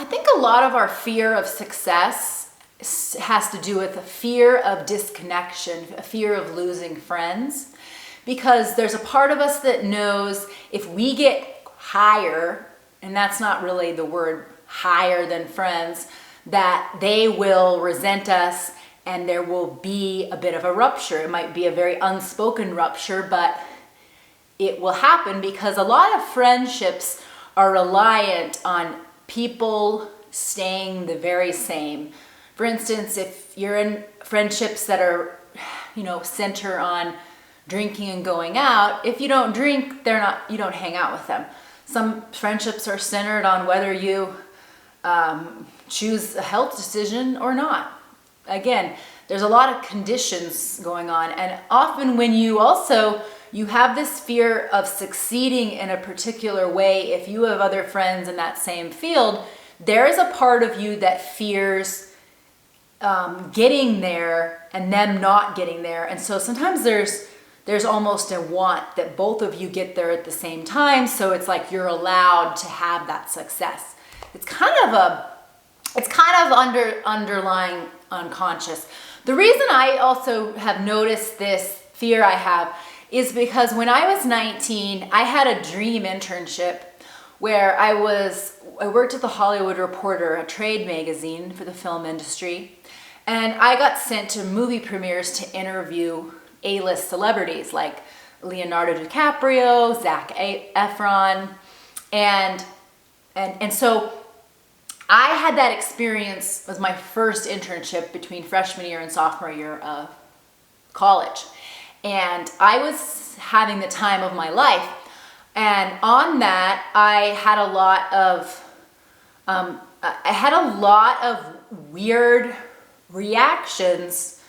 I think a lot of our fear of success has to do with a fear of disconnection, a fear of losing friends, because there's a part of us that knows if we get higher, and that's not really the word higher than friends, that they will resent us and there will be a bit of a rupture. It might be a very unspoken rupture, but it will happen because a lot of friendships are reliant on people staying the very same. For instance, if you're in friendships that are, center on drinking and going out, if you don't drink, you don't hang out with them. Some friendships are centered on whether you choose a health decision or not. Again, there's a lot of conditions going on, and often when you have this fear of succeeding in a particular way, if you have other friends in that same field, there is a part of you that fears getting there and them not getting there. And so sometimes there's almost a want that both of you get there at the same time, so it's like you're allowed to have that success. It's kind of underlying unconscious. The reason I also have noticed this fear I have is because when I was 19, I had a dream internship where I worked at the Hollywood Reporter, a trade magazine for the film industry, and I got sent to movie premieres to interview A-list celebrities like Leonardo DiCaprio, Zac Efron, and so I had that experience as my first internship between freshman year and sophomore year of college. And I was having the time of my life. And on that, I had a lot of weird reactions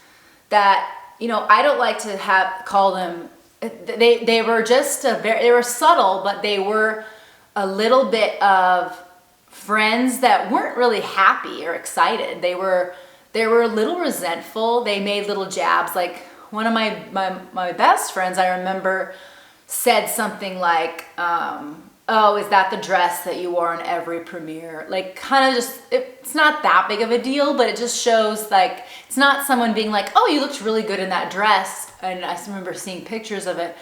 that, I don't like to call them, they were just they were subtle, but they were a little bit of friends that weren't really happy or excited. They were a little resentful. They made little jabs. Like one of my best friends, I remember, said something like, "Oh, is that the dress that you wore in every premiere?" Like kind of just, it's not that big of a deal, but it just shows like, it's not someone being like, "Oh, you looked really good in that dress." And I remember seeing pictures of it.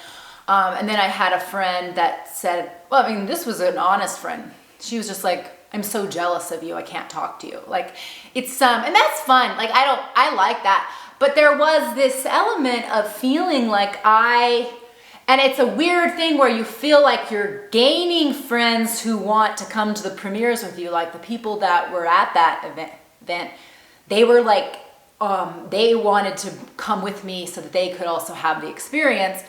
And then I had a friend that said, well, this was an honest friend. She was just like, "I'm so jealous of you. I can't talk to you." Like it's, and that's fun. Like I like that. But there was this element of feeling like and it's a weird thing where you feel like you're gaining friends who want to come to the premieres with you. Like the people that were at that event, they were like, they wanted to come with me so that they could also have the experience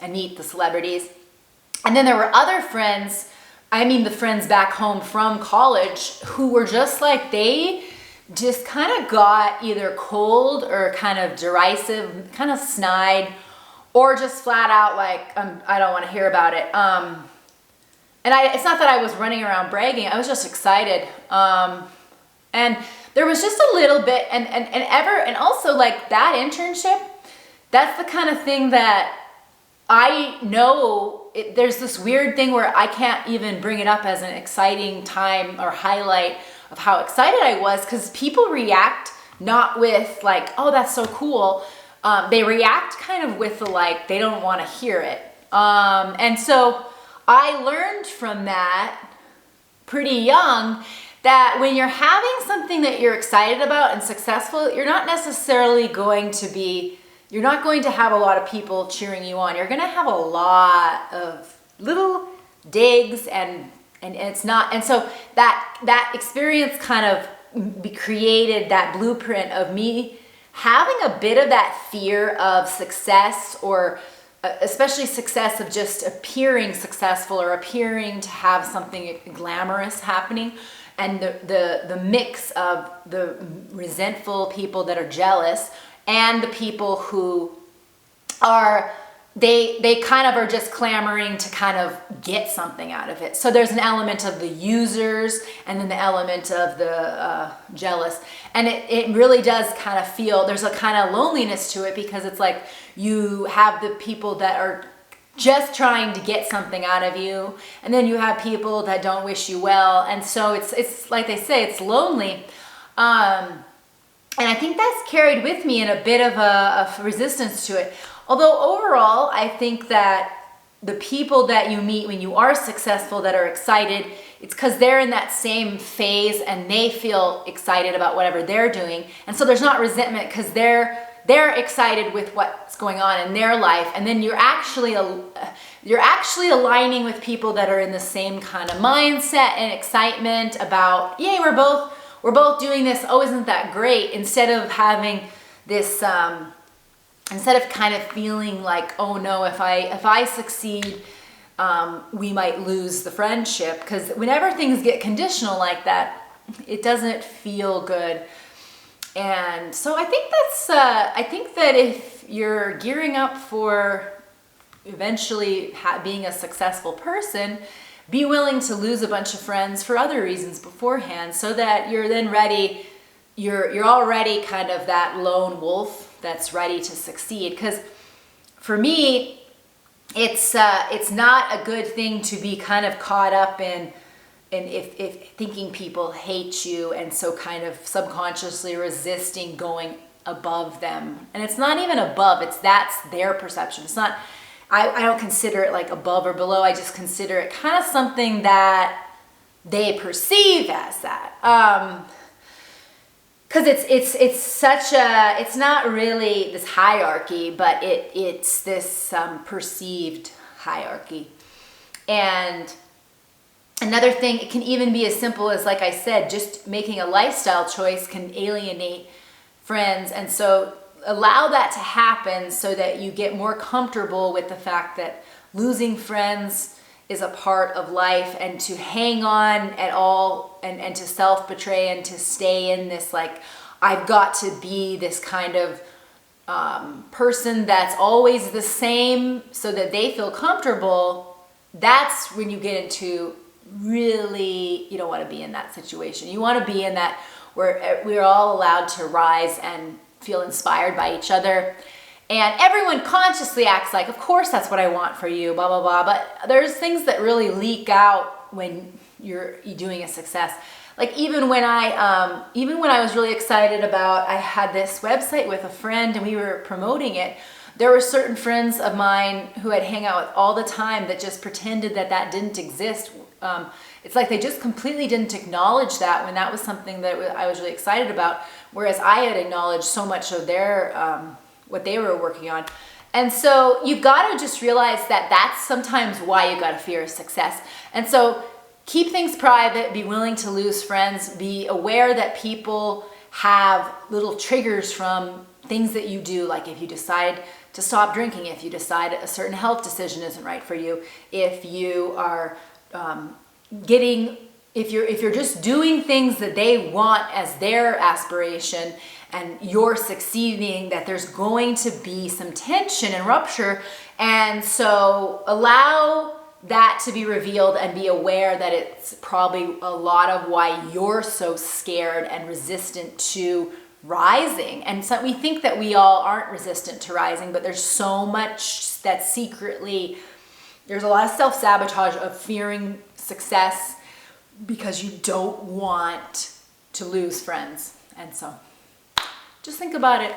and meet the celebrities. And then there were other friends, the friends back home from college, who were just like, they just kind of got either cold or kind of derisive, kind of snide, or just flat out like, I don't want to hear about it. It's not that I was running around bragging, I was just excited. And there was just a little bit, and also like that internship, that's the kind of thing that I know there's this weird thing where I can't even bring it up as an exciting time or highlight of how excited I was, because people react not with like, "Oh, that's so cool." They react kind of with the like, they don't want to hear it. And so I learned from that pretty young that when you're having something that you're excited about and successful, you're not going to have a lot of people cheering you on. You're going to have a lot of little digs and it's not, and so that experience kind of created that blueprint of me having a bit of that fear of success, or especially success of just appearing successful or appearing to have something glamorous happening, and the mix of the resentful people that are jealous and the people who are, they kind of are just clamoring to kind of get something out of it. So there's an element of the users and then the element of the jealous. And it really does kind of feel, there's a kind of loneliness to it, because it's like you have the people that are just trying to get something out of you. And then you have people that don't wish you well. And so it's like they say, it's lonely. And I think that's carried with me in a bit of a resistance to it. Although overall, I think that the people that you meet when you are successful that are excited, it's because they're in that same phase and they feel excited about whatever they're doing. And so there's not resentment because they're excited with what's going on in their life. And then you're actually aligning with people that are in the same kind of mindset and excitement about, yay, we're both doing this. Oh, isn't that great? Instead of having this, instead of kind of feeling like, oh no, if I succeed, we might lose the friendship. Because whenever things get conditional like that, it doesn't feel good. And so I think that if you're gearing up for eventually being a successful person, be willing to lose a bunch of friends for other reasons beforehand, so that you're then ready. You're already kind of that lone wolf that's ready to succeed. Because for me, it's not a good thing to be kind of caught up in if thinking people hate you, and so kind of subconsciously resisting going above them. And it's not even above, that's their perception. It's not, I don't consider it like above or below. I just consider it kind of something that they perceive as that. Because it's such a, it's not really this hierarchy, but it's this perceived hierarchy. And another thing, it can even be as simple as, like I said, just making a lifestyle choice can alienate friends. And so allow that to happen so that you get more comfortable with the fact that losing friends is a part of life, and to hang on at all and to self-betray and to stay in this, like, I've got to be this kind of person that's always the same so that they feel comfortable. That's when you get into really, you don't want to be in that situation. You want to be in that where we're all allowed to rise and feel inspired by each other. And everyone consciously acts like, of course that's what I want for you, blah, blah, blah. But there's things that really leak out when you're doing a success. Like even when I was really excited about, I had this website with a friend and we were promoting it, there were certain friends of mine who I'd hang out with all the time that just pretended that didn't exist. It's like they just completely didn't acknowledge that when that was something that I was really excited about, whereas I had acknowledged so much of their what they were working on. And so you've got to just realize that that's sometimes why you got to fear success. And so keep things private, be willing to lose friends, be aware that people have little triggers from things that you do, like if you decide to stop drinking, if you decide a certain health decision isn't right for you, if you are if you're just doing things that they want as their aspiration and you're succeeding, that there's going to be some tension and rupture. And so allow that to be revealed and be aware that it's probably a lot of why you're so scared and resistant to rising. And so we think that we all aren't resistant to rising, but there's so much that secretly, there's a lot of self-sabotage of fearing success because you don't want to lose friends. And so just think about it.